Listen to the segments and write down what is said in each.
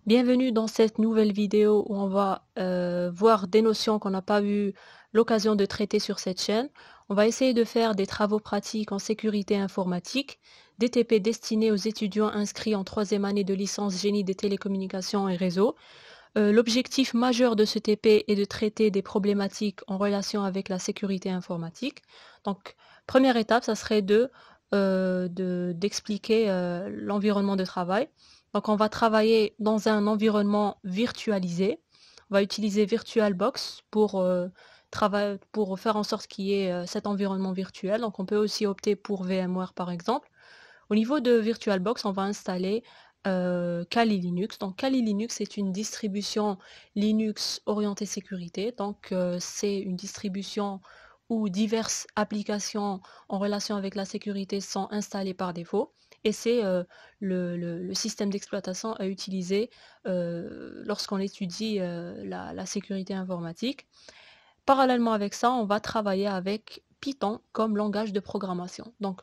Bienvenue dans cette nouvelle vidéo où on va voir des notions qu'on n'a pas eu l'occasion de traiter sur cette chaîne. On va essayer de faire des travaux pratiques en sécurité informatique, des TP destinés aux étudiants inscrits en troisième année de licence génie des télécommunications et réseaux. L'objectif majeur de ce TP est de traiter des problématiques en relation avec la sécurité informatique. Donc, première étape, ça serait d'expliquer l'environnement de travail. Donc, on va travailler dans un environnement virtualisé. On va utiliser VirtualBox pour faire en sorte qu'il y ait cet environnement virtuel. Donc, on peut aussi opter pour VMware, par exemple. Au niveau de VirtualBox, on va installer Kali Linux. Donc, Kali Linux est une distribution Linux orientée sécurité. Donc, c'est une distribution où diverses applications en relation avec la sécurité sont installées par défaut. Et c'est le système d'exploitation à utiliser lorsqu'on étudie la sécurité informatique. Parallèlement avec ça, on va travailler avec Python comme langage de programmation. Donc,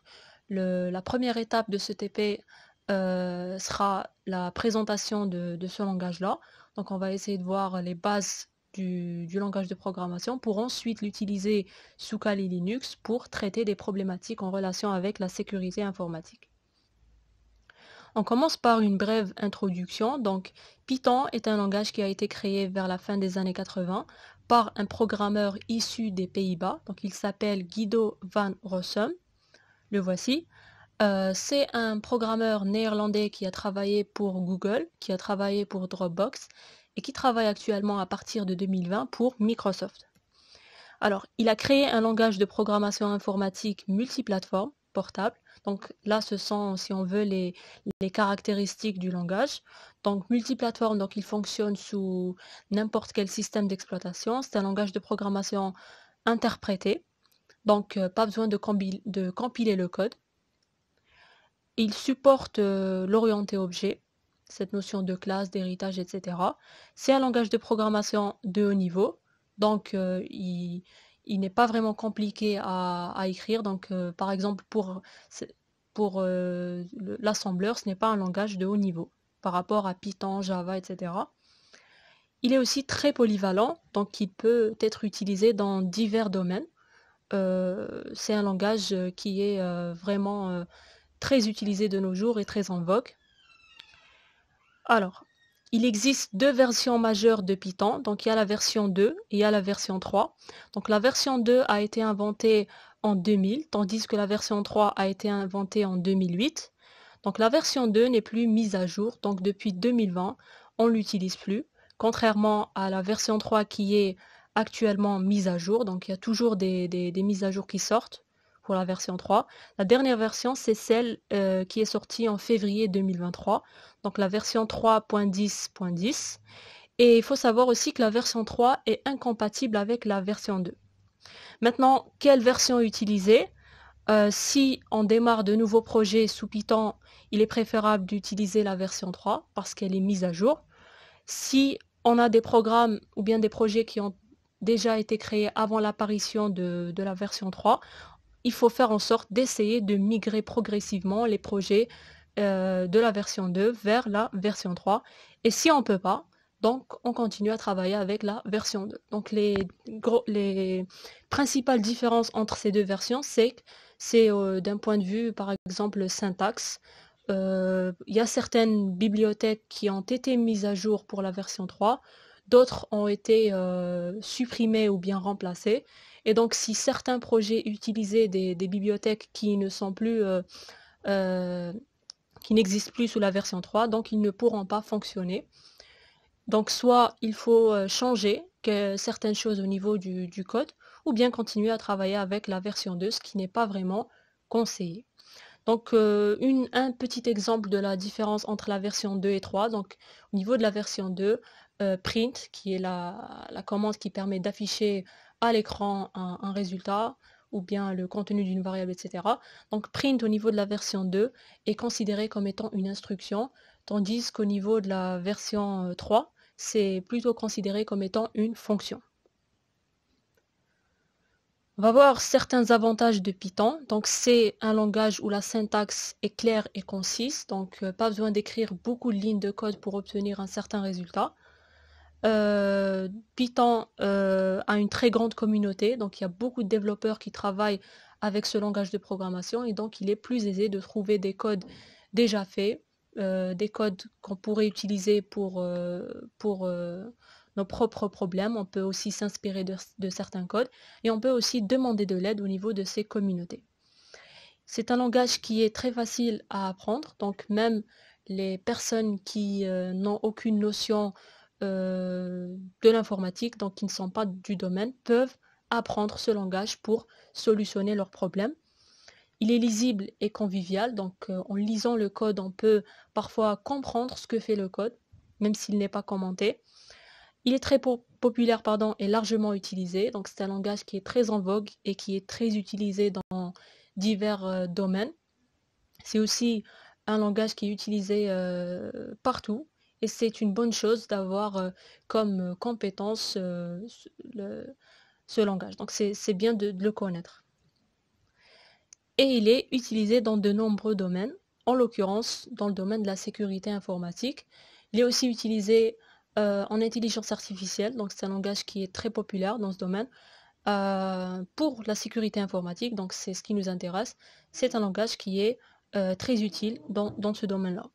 la première étape de ce TP sera la présentation de ce langage-là. Donc, on va essayer de voir les bases du langage de programmation pour ensuite l'utiliser sous Kali Linux pour traiter des problématiques en relation avec la sécurité informatique. On commence par une brève introduction. Donc, Python est un langage qui a été créé vers la fin des années 80 par un programmeur issu des Pays-Bas. Donc, il s'appelle Guido van Rossum. Le voici. C'est un programmeur néerlandais qui a travaillé pour Google, qui a travaillé pour Dropbox et qui travaille actuellement à partir de 2020 pour Microsoft. Alors, il a créé un langage de programmation informatique multiplateforme, portable. Donc là, ce sont, si on veut, les caractéristiques du langage. Donc multiplateforme, donc il fonctionne sous n'importe quel système d'exploitation. C'est un langage de programmation interprété. Donc pas besoin de compiler le code. Il supporte l'orienté objet, cette notion de classe, d'héritage, etc. C'est un langage de programmation de haut niveau, donc il n'est pas vraiment compliqué à écrire. Donc, par exemple, pour l'assembleur, ce n'est pas un langage de haut niveau par rapport à Python, Java, etc. Il est aussi très polyvalent, donc il peut être utilisé dans divers domaines. C'est un langage qui est vraiment très utilisé de nos jours et très en vogue. Alors, il existe deux versions majeures de Python. Donc, il y a la version 2 et il y a la version 3. Donc, la version 2 a été inventée en 2000, tandis que la version 3 a été inventée en 2008. Donc, la version 2 n'est plus mise à jour. Donc, depuis 2020, on ne l'utilise plus. Contrairement à la version 3 qui est actuellement mise à jour. Donc, il y a toujours des mises à jour qui sortent pour la version 3. La dernière version, c'est celle qui est sortie en février 2023. Donc la version 3.10.10. Et il faut savoir aussi que la version 3 est incompatible avec la version 2. Maintenant, quelle version utiliser? Si on démarre de nouveaux projets sous Python, il est préférable d'utiliser la version 3 parce qu'elle est mise à jour. Si on a des programmes ou bien des projets qui ont déjà été créés avant l'apparition de la version 3, il faut faire en sorte d'essayer de migrer progressivement les projets de la version 2 vers la version 3. Et si on ne peut pas, donc on continue à travailler avec la version 2. Donc les principales différences entre ces deux versions, c'est d'un point de vue, par exemple, syntaxe. Il y a certaines bibliothèques qui ont été mises à jour pour la version 3, d'autres ont été supprimées ou bien remplacées. Et donc, si certains projets utilisaient des bibliothèques qui ne sont plus, euh, qui n'existent plus sous la version 3, donc ils ne pourront pas fonctionner. Donc, soit il faut changer certaines choses au niveau du code, ou bien continuer à travailler avec la version 2, ce qui n'est pas vraiment conseillé. Donc, un petit exemple de la différence entre la version 2 et 3. Donc, au niveau de la version 2, print, qui est la commande qui permet d'afficher à l'écran un résultat ou bien le contenu d'une variable, etc. Donc, print au niveau de la version 2 est considéré comme étant une instruction, tandis qu'au niveau de la version 3, c'est plutôt considéré comme étant une fonction. On va voir certains avantages de Python. Donc, c'est un langage où la syntaxe est claire et concise. Donc, pas besoin d'écrire beaucoup de lignes de code pour obtenir un certain résultat. Python a une très grande communauté. Donc, il y a beaucoup de développeurs qui travaillent avec ce langage de programmation. Et donc, il est plus aisé de trouver des codes déjà faits, des codes qu'on pourrait utiliser pour nos propres problèmes. On peut aussi s'inspirer de certains codes et on peut aussi demander de l'aide au niveau de ces communautés. C'est un langage qui est très facile à apprendre, donc même les personnes qui n'ont aucune notion de l'informatique, donc qui ne sont pas du domaine, peuvent apprendre ce langage pour solutionner leurs problèmes. Il est lisible et convivial, donc en lisant le code, on peut parfois comprendre ce que fait le code, même s'il n'est pas commenté. Il est très populaire et largement utilisé, donc c'est un langage qui est très en vogue et qui est très utilisé dans divers domaines. C'est aussi un langage qui est utilisé partout et c'est une bonne chose d'avoir comme compétence ce langage. Donc c'est bien de le connaître. Et il est utilisé dans de nombreux domaines, en l'occurrence dans le domaine de la sécurité informatique. Il est aussi utilisé en intelligence artificielle, donc c'est un langage qui est très populaire dans ce domaine. Pour la sécurité informatique, donc c'est ce qui nous intéresse, c'est un langage qui est très utile dans ce domaine-là.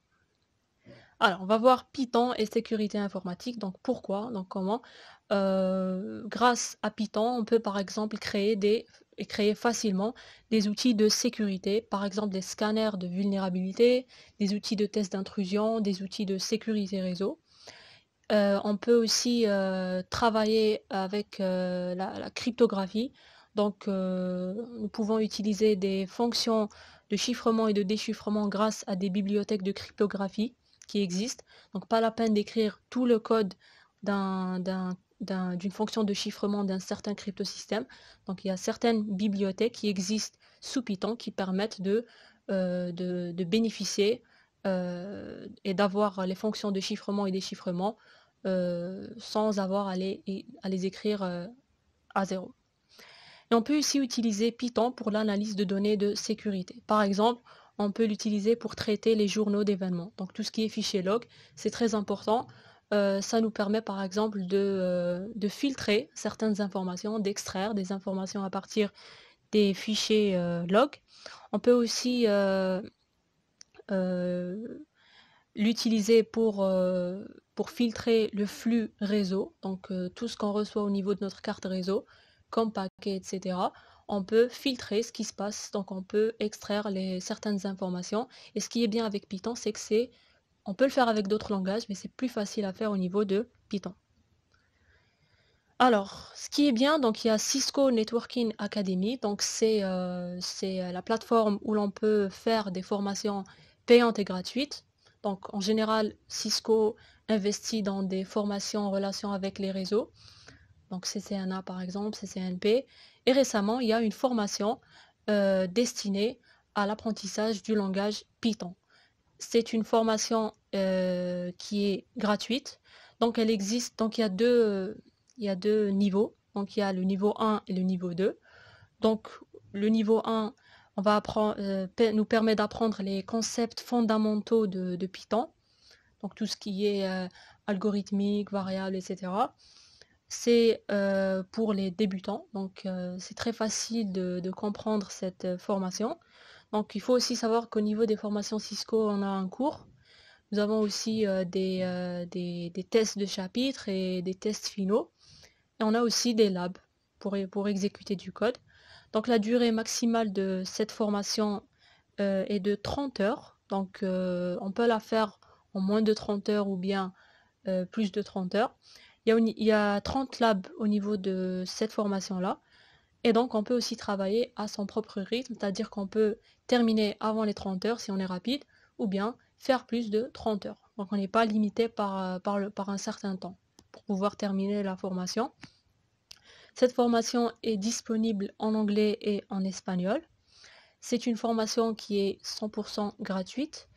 Alors, on va voir Python et sécurité informatique. Donc, pourquoi? Donc, comment? Grâce à Python, on peut par exemple créer facilement des outils de sécurité, par exemple des scanners de vulnérabilité, des outils de test d'intrusion, des outils de sécurité réseau. On peut aussi travailler avec la cryptographie. Donc, nous pouvons utiliser des fonctions de chiffrement et de déchiffrement grâce à des bibliothèques de cryptographie qui existent. Donc, pas la peine d'écrire tout le code d'une fonction de chiffrement d'un certain cryptosystème. Donc, il y a certaines bibliothèques qui existent sous Python qui permettent de bénéficier et d'avoir les fonctions de chiffrement et déchiffrement sans avoir à les écrire à zéro. Et on peut aussi utiliser Python pour l'analyse de données de sécurité. Par exemple, on peut l'utiliser pour traiter les journaux d'événements. Donc tout ce qui est fichier log, c'est très important. Ça nous permet par exemple de filtrer certaines informations, d'extraire des informations à partir des fichiers log. On peut aussi l'utiliser pour filtrer le flux réseau, donc tout ce qu'on reçoit au niveau de notre carte réseau, comme paquet, etc. On peut filtrer ce qui se passe, donc on peut extraire certaines informations. Et ce qui est bien avec Python, c'est que on peut le faire avec d'autres langages, mais c'est plus facile à faire au niveau de Python. Alors, ce qui est bien, donc il y a Cisco Networking Academy, donc c'est la plateforme où l'on peut faire des formations payantes et gratuites. Donc en général, Cisco investit dans des formations en relation avec les réseaux, donc CCNA par exemple, CCNP. Et récemment, il y a une formation destinée à l'apprentissage du langage Python. C'est une formation qui est gratuite, donc elle existe, donc il y a deux niveaux. Donc il y a le niveau 1 et le niveau 2. Donc le niveau 1 nous permet d'apprendre les concepts fondamentaux de Python. Donc tout ce qui est algorithmique, variable, etc. C'est pour les débutants. Donc c'est très facile de comprendre cette formation. Donc il faut aussi savoir qu'au niveau des formations Cisco, on a un cours. Nous avons aussi des tests de chapitre et des tests finaux. Et on a aussi des labs pour exécuter du code. Donc la durée maximale de cette formation est de 30 heures. Donc on peut la faire en moins de 30 heures ou bien plus de 30 heures. Il y a 30 labs au niveau de cette formation-là. Et donc on peut aussi travailler à son propre rythme, c'est-à-dire qu'on peut terminer avant les 30 heures si on est rapide, ou bien faire plus de 30 heures. Donc on n'est pas limité par un certain temps pour pouvoir terminer la formation. Cette formation est disponible en anglais et en espagnol. C'est une formation qui est 100% gratuite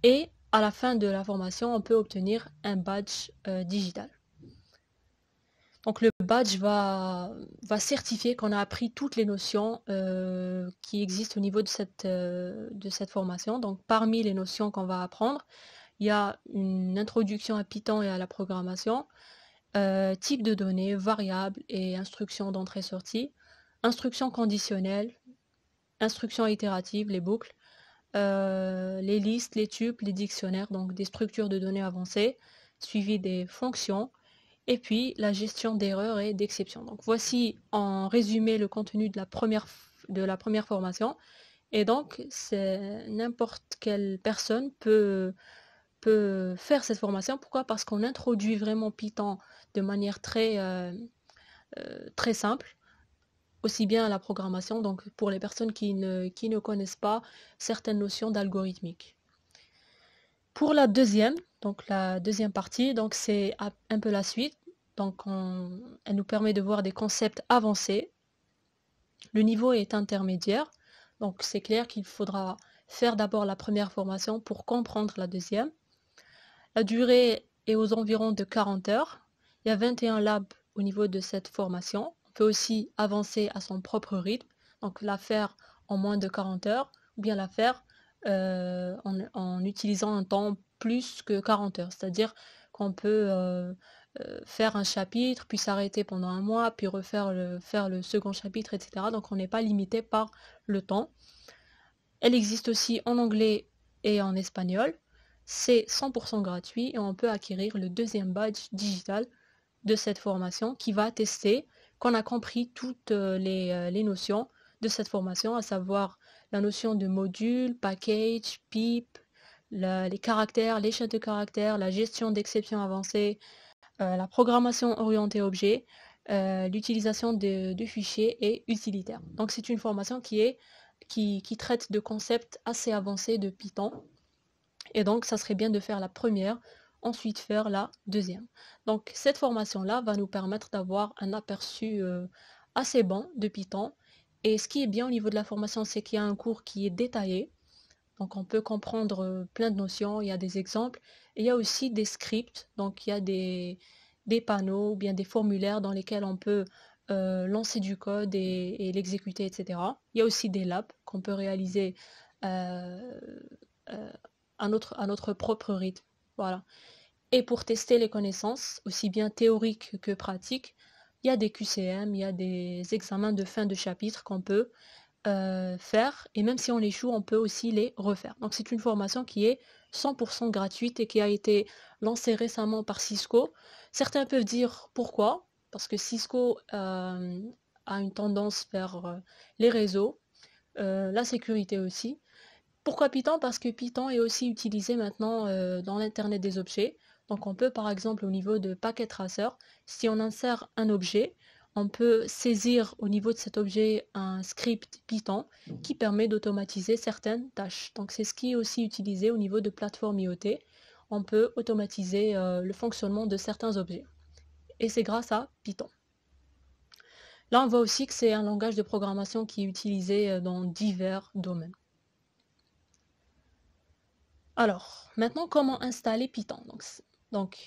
et à la fin de la formation, on peut obtenir un badge digital. Donc le badge va certifier qu'on a appris toutes les notions qui existent au niveau de cette formation. Donc parmi les notions qu'on va apprendre, il y a une introduction à Python et à la programmation, type de données, variables et instructions d'entrée-sortie, instructions conditionnelles, instructions itératives, les boucles, les listes, les tuples, les dictionnaires, donc des structures de données avancées, suivi des fonctions, et puis la gestion d'erreurs et d'exceptions. Donc voici en résumé le contenu de la première formation. Et donc, c'est n'importe quelle personne peut faire cette formation. Pourquoi? Parce qu'on introduit vraiment Python de manière très simple, aussi bien à la programmation, donc pour les personnes qui ne connaissent pas certaines notions d'algorithmique. Pour la deuxième, donc la deuxième partie, donc c'est un peu la suite. Donc elle nous permet de voir des concepts avancés. Le niveau est intermédiaire, donc c'est clair qu'il faudra faire d'abord la première formation pour comprendre la deuxième. La durée est aux environs de 40 heures. Il y a 21 labs au niveau de cette formation. On peut aussi avancer à son propre rythme, donc la faire en moins de 40 heures, ou bien la faire en utilisant un temps plus que 40 heures. C'est-à-dire qu'on peut faire un chapitre, puis s'arrêter pendant un mois, puis faire le second chapitre, etc. Donc on n'est pas limité par le temps. Elle existe aussi en anglais et en espagnol. C'est 100% gratuit et on peut acquérir le deuxième badge digital de cette formation qui va attester qu'on a compris toutes les notions de cette formation, à savoir la notion de module, package, pip, les caractères, les chaînes de caractères, la gestion d'exceptions avancées, la programmation orientée objet, l'utilisation de fichiers et utilitaires. Donc c'est une formation qui traite de concepts assez avancés de Python. Et donc ça serait bien de faire la première, ensuite faire la deuxième. Donc cette formation-là va nous permettre d'avoir un aperçu assez bon de Python. Et ce qui est bien au niveau de la formation, c'est qu'il y a un cours qui est détaillé. Donc on peut comprendre plein de notions, il y a des exemples, et il y a aussi des scripts, donc il y a des panneaux ou bien des formulaires dans lesquels on peut lancer du code et l'exécuter, etc. Il y a aussi des labs qu'on peut réaliser euh, euh, à notre propre rythme. Voilà. Et pour tester les connaissances, aussi bien théoriques que pratiques, il y a des QCM, il y a des examens de fin de chapitre qu'on peut faire, et même si on échoue, on peut aussi les refaire. Donc c'est une formation qui est 100% gratuite et qui a été lancée récemment par Cisco. Certains peuvent dire pourquoi, parce que Cisco a une tendance vers les réseaux, la sécurité aussi. Pourquoi Python? Parce que Python est aussi utilisé maintenant dans l'Internet des objets. Donc on peut par exemple au niveau de Packet Tracer, si on insère un objet, on peut saisir au niveau de cet objet un script Python qui permet d'automatiser certaines tâches. Donc c'est ce qui est aussi utilisé au niveau de plateformes IoT. On peut automatiser le fonctionnement de certains objets. Et c'est grâce à Python. Là on voit aussi que c'est un langage de programmation qui est utilisé dans divers domaines. Alors, maintenant, comment installer Python? Donc,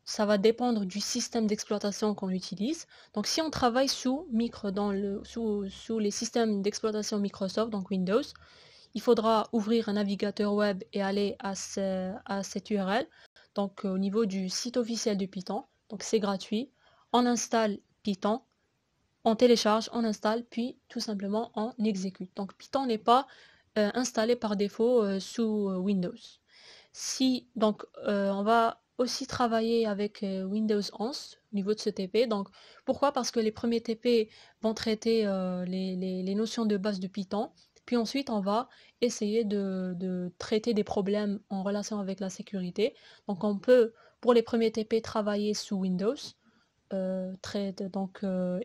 ça va dépendre du système d'exploitation qu'on utilise. Donc, si on travaille sous les systèmes d'exploitation Microsoft, donc Windows, il faudra ouvrir un navigateur web et aller à cette URL. Donc, au niveau du site officiel de Python. Donc, c'est gratuit. On installe Python, on télécharge, on installe, puis tout simplement on exécute. Donc, Python n'est pas installé par défaut sous Windows. On va aussi travailler avec Windows 11 au niveau de ce TP. Donc, pourquoi? Parce que les premiers TP vont traiter les notions de base de Python. Puis ensuite, on va essayer de traiter des problèmes en relation avec la sécurité. Donc, on peut, pour les premiers TP, travailler sous Windows,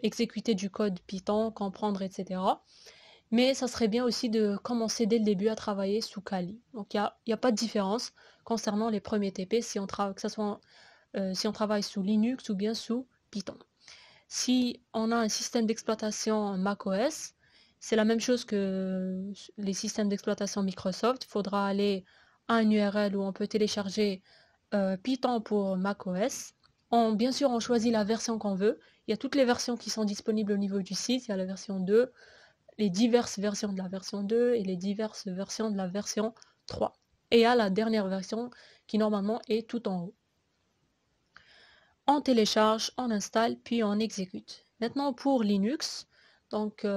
exécuter du code Python, comprendre, etc. Mais ça serait bien aussi de commencer dès le début à travailler sous Kali. Donc il y a pas de différence concernant les premiers TP que ça soit si on travaille sous Linux ou bien sous Python. Si on a un système d'exploitation macOS, c'est la même chose que les systèmes d'exploitation Microsoft. Il faudra aller à une URL où on peut télécharger Python pour macOS. Bien sûr, on choisit la version qu'on veut. Il y a toutes les versions qui sont disponibles au niveau du site. Il y a la version 2, les diverses versions de la version 2 et les diverses versions de la version 3. Et il y a la dernière version qui normalement est tout en haut. On télécharge, on installe, puis on exécute. Maintenant pour Linux, donc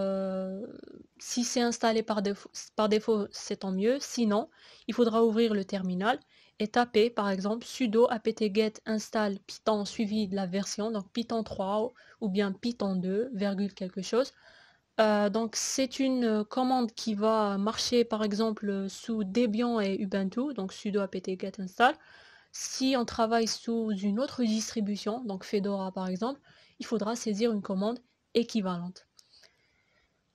si c'est installé par défaut, c'est tant mieux. Sinon, il faudra ouvrir le terminal et taper par exemple sudo apt-get install python suivi de la version, donc python 3 ou bien python 2, virgule quelque chose. Donc c'est une commande qui va marcher par exemple sous Debian et Ubuntu, donc sudo apt-get install. Si on travaille sous une autre distribution, donc Fedora par exemple, il faudra saisir une commande équivalente.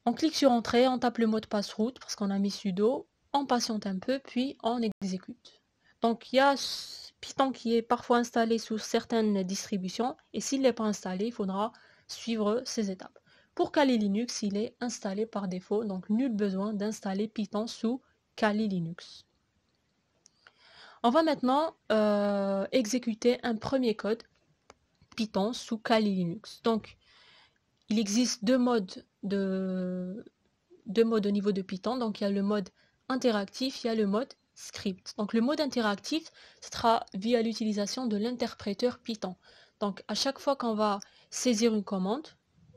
On clique sur Entrée, on tape le mot de passe root parce qu'on a mis sudo, on patiente un peu, puis on exécute. Donc il y a Python qui est parfois installé sous certaines distributions, et s'il n'est pas installé, il faudra suivre ces étapes. Pour Kali Linux, il est installé par défaut, donc nul besoin d'installer Python sous Kali Linux. On va maintenant exécuter un premier code Python sous Kali Linux. Donc, il existe deux modes au niveau de Python. Donc, il y a le mode interactif, il y a le mode script. Donc, le mode interactif sera via l'utilisation de l'interpréteur Python. Donc, à chaque fois qu'on va saisir une commande,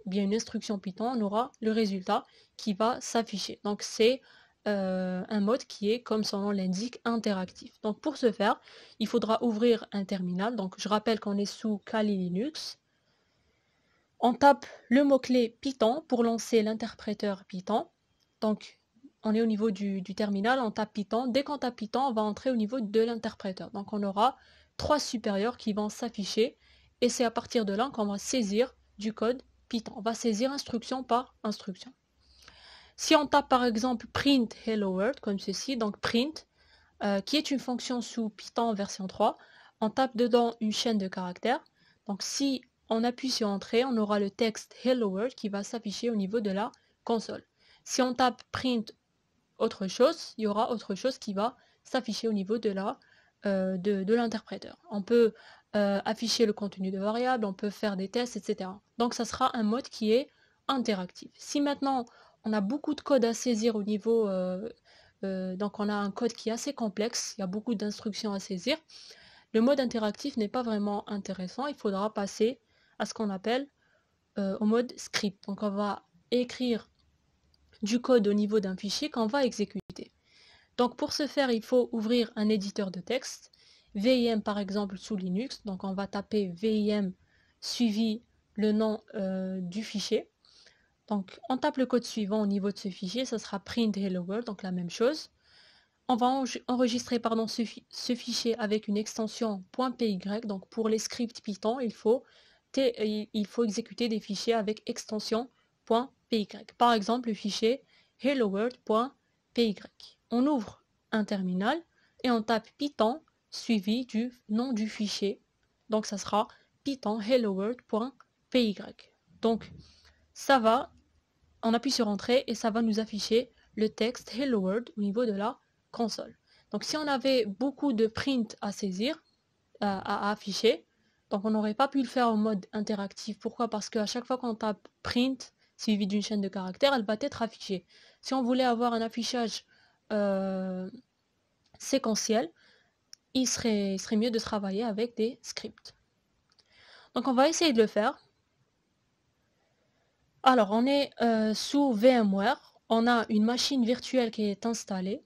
bien une instruction Python, on aura le résultat qui va s'afficher. Donc, c'est un mode qui est, comme son nom l'indique, interactif. Donc pour ce faire, il faudra ouvrir un terminal. Donc je rappelle qu'on est sous Kali Linux. On tape le mot-clé Python pour lancer l'interpréteur Python. Donc on est au niveau du terminal, on tape Python. Dès qu'on tape Python, on va entrer au niveau de l'interpréteur. Donc on aura trois supérieurs qui vont s'afficher et c'est à partir de là qu'on va saisir du code Python. On va saisir instruction par instruction. Si on tape par exemple print hello world comme ceci, donc print, qui est une fonction sous Python version 3, on tape dedans une chaîne de caractères. Donc si on appuie sur entrée, on aura le texte hello world qui va s'afficher au niveau de la console. Si on tape print autre chose, il y aura autre chose qui va s'afficher au niveau de l'interpréteur. On peut afficher le contenu de variables, on peut faire des tests, etc. Donc ça sera un mode qui est interactif. Si maintenant on a beaucoup de code à saisir au niveau, donc on a un code qui est assez complexe, il y a beaucoup d'instructions à saisir, le mode interactif n'est pas vraiment intéressant, il faudra passer à ce qu'on appelle au mode script. Donc on va écrire du code au niveau d'un fichier qu'on va exécuter. Donc pour ce faire, il faut ouvrir un éditeur de texte, VIM par exemple sous Linux, donc on va taper VIM suivi le nom du fichier. Donc on tape le code suivant au niveau de ce fichier, ça sera print hello world, donc la même chose. On va enregistrer ce fichier avec une extension .py, donc pour les scripts Python, il faut exécuter des fichiers avec extension .py. Par exemple, le fichier helloworld.py. On ouvre un terminal et on tape Python suivi du nom du fichier. Donc ça sera python helloworld.py. Donc ça va, on appuie sur entrée et ça va nous afficher le texte hello world au niveau de la console. Donc si on avait beaucoup de print à saisir, à afficher, donc on n'aurait pas pu le faire en mode interactif. Pourquoi? Parce qu'à chaque fois qu'on tape print suivi d'une chaîne de caractères, elle va être affichée. Si on voulait avoir un affichage séquentiel, il serait mieux de travailler avec des scripts. Donc on va essayer de le faire. Alors on est sous VMware, on a une machine virtuelle qui est installée.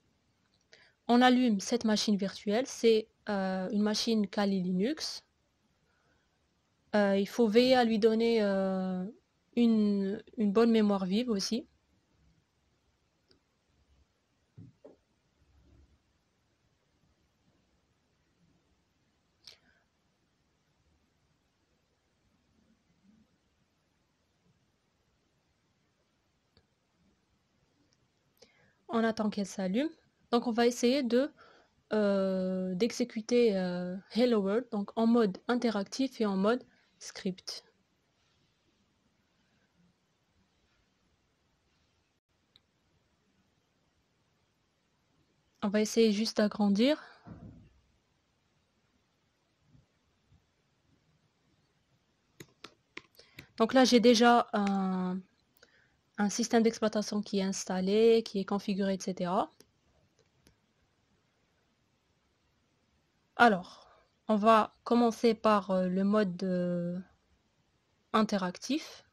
On allume cette machine virtuelle, c'est une machine Kali Linux. Il faut veiller à lui donner une bonne mémoire vive aussi. On attend qu'elle s'allume. Donc on va essayer d'exécuter Hello World donc en mode interactif et en mode script. On va essayer juste d'agrandir. Donc là, j'ai déjà un système d'exploitation qui est installé, qui est configuré, etc. Alors, on va commencer par le mode interactif.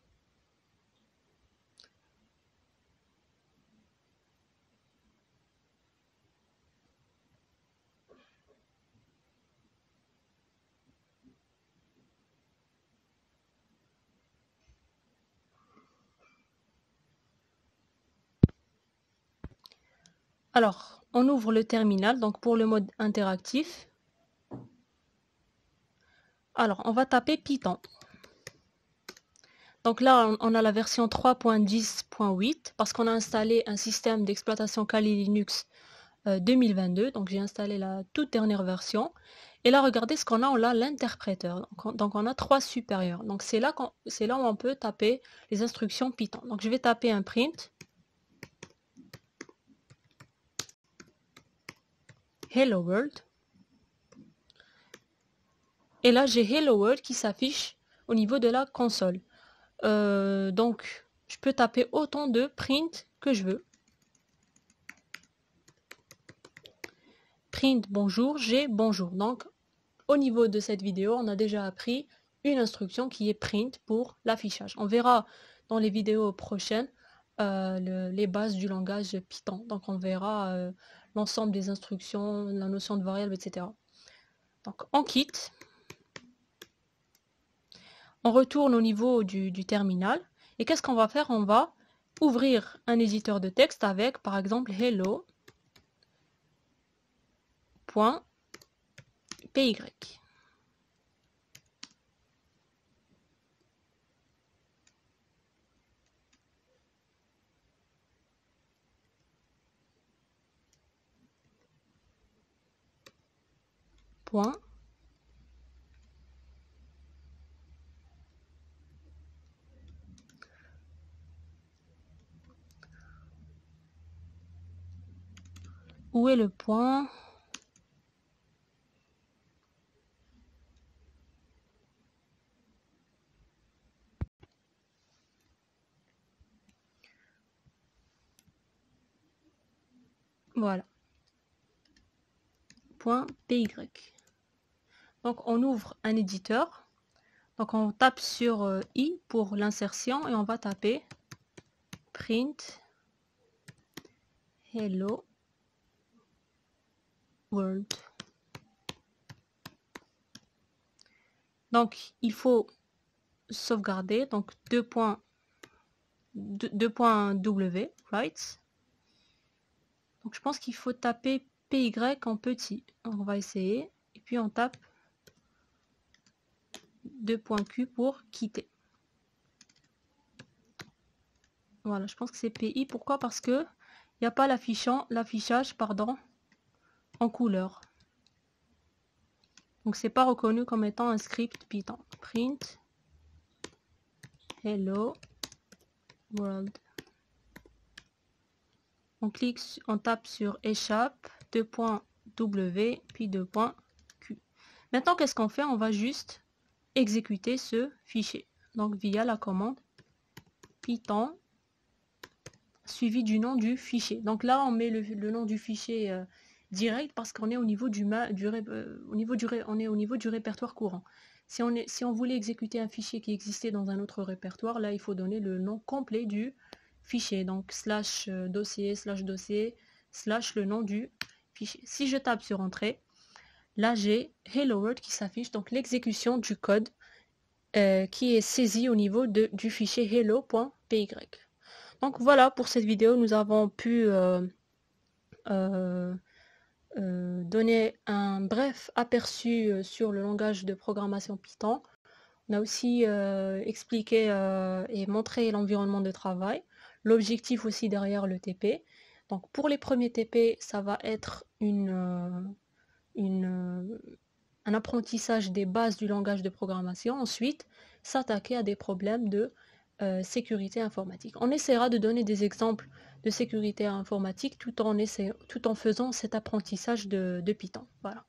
Alors, on ouvre le terminal, donc pour le mode interactif. Alors, on va taper Python. Donc là, on a la version 3.10.8 parce qu'on a installé un système d'exploitation Kali Linux 2022. Donc j'ai installé la toute dernière version. Et là, regardez ce qu'on a. On a l'interpréteur. Donc on a 3 supérieurs. Donc c'est là où on peut taper les instructions Python. Donc je vais taper un print. Hello World. Et là, j'ai Hello World qui s'affiche au niveau de la console. Donc, je peux taper autant de print que je veux. Print bonjour, j'ai bonjour. Donc, au niveau de cette vidéo, on a déjà appris une instruction qui est print pour l'affichage. On verra dans les vidéos prochaines les bases du langage Python. Donc, on verra l'ensemble des instructions, la notion de variable, etc. Donc, on quitte. On retourne au niveau du terminal. Et qu'est-ce qu'on va faire? On va ouvrir un éditeur de texte avec, par exemple, hello.py. Point. Où est le point? Voilà. Point .py. Donc on ouvre un éditeur. Donc on tape sur i pour l'insertion et on va taper print hello world. Donc il faut sauvegarder, donc deux points W, right? Donc je pense qu'il faut taper PY en petit. Donc, on va essayer. Et puis on tape 2.Q pour quitter. Voilà, je pense que c'est PI. Pourquoi? Parce que il n'y a pas l'affichage en couleur. Donc c'est pas reconnu comme étant un script Python. Print hello world. On clique, on tape sur échappe, 2.W, puis 2.Q. Maintenant, qu'est-ce qu'on fait? On va juste exécuter ce fichier. Donc via la commande Python suivi du nom du fichier. Donc là, on met le nom du fichier direct parce qu'on est au niveau du répertoire courant. Si on voulait exécuter un fichier qui existait dans un autre répertoire, là, il faut donner le nom complet du fichier. Donc /dossier, / le nom du fichier. Si je tape sur Entrée, là, j'ai Hello World qui s'affiche, donc l'exécution du code qui est saisi au niveau du fichier hello.py. Donc voilà, pour cette vidéo, nous avons pu donner un bref aperçu sur le langage de programmation Python. On a aussi expliqué et montré l'environnement de travail, l'objectif aussi derrière le TP. Donc pour les premiers TP, ça va être un apprentissage des bases du langage de programmation. Ensuite, s'attaquer à des problèmes de sécurité informatique. On essaiera de donner des exemples de sécurité informatique tout en faisant cet apprentissage de Python. Voilà.